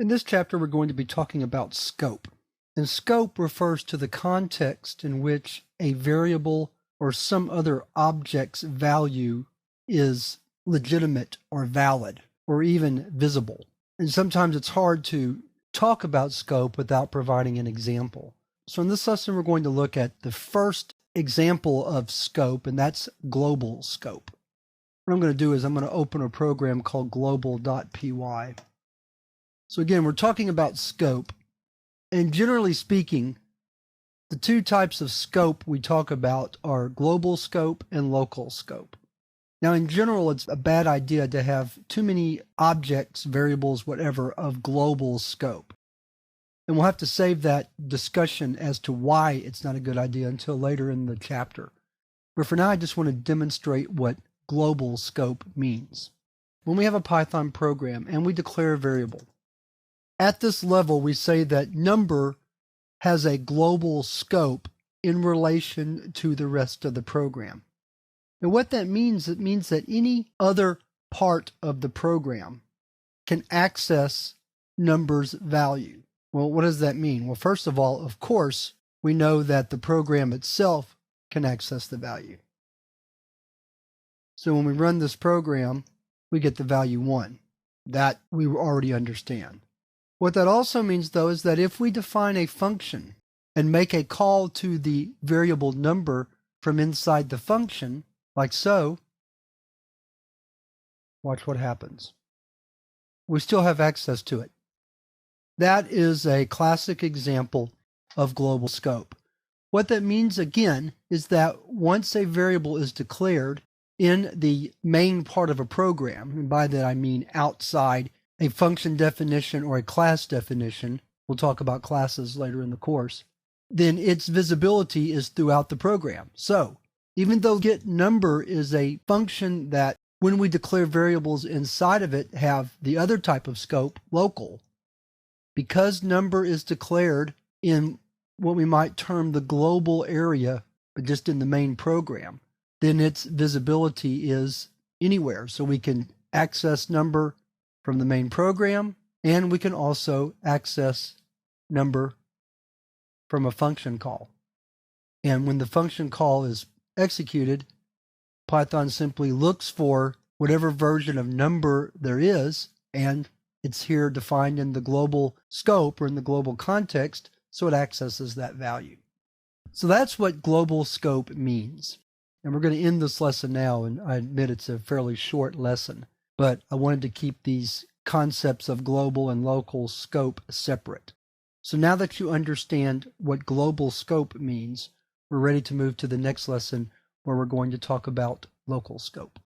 In this chapter, we're going to be talking about scope. And scope refers to the context in which a variable or some other object's value is legitimate or valid or even visible. And sometimes it's hard to talk about scope without providing an example. So in this lesson, we're going to look at the first example of scope, and that's global scope. What I'm going to do is I'm going to open a program called global.py. So again, we're talking about scope. And generally speaking, the two types of scope we talk about are global scope and local scope. Now, in general, it's a bad idea to have too many objects, variables, whatever, of global scope. And we'll have to save that discussion as to why it's not a good idea until later in the chapter. But for now, I just want to demonstrate what global scope means. When we have a Python program and we declare a variable, at this level, we say that number has a global scope in relation to the rest of the program. And what that means, it means that any other part of the program can access number's value. Well, what does that mean? Well, first of all, of course, we know that the program itself can access the value. So when we run this program, we get the value 1. That we already understand. What that also means, though, is that if we define a function and make a call to the variable number from inside the function, like so, watch what happens. We still have access to it. That is a classic example of global scope. What that means, again, is that once a variable is declared in the main part of a program, and by that I mean outside a function definition or a class definition, we'll talk about classes later in the course, then its visibility is throughout the program. So even though getNumber is a function that when we declare variables inside of it have the other type of scope, local, because number is declared in what we might term the global area, but just in the main program, then its visibility is anywhere. So we can access number from the main program, and we can also access number from a function call. And when the function call is executed, Python simply looks for whatever version of number there is, and it's here defined in the global scope or in the global context, so it accesses that value. So that's what global scope means. And we're going to end this lesson now, and I admit it's a fairly short lesson, but I wanted to keep these concepts of global and local scope separate. So now that you understand what global scope means, we're ready to move to the next lesson where we're going to talk about local scope.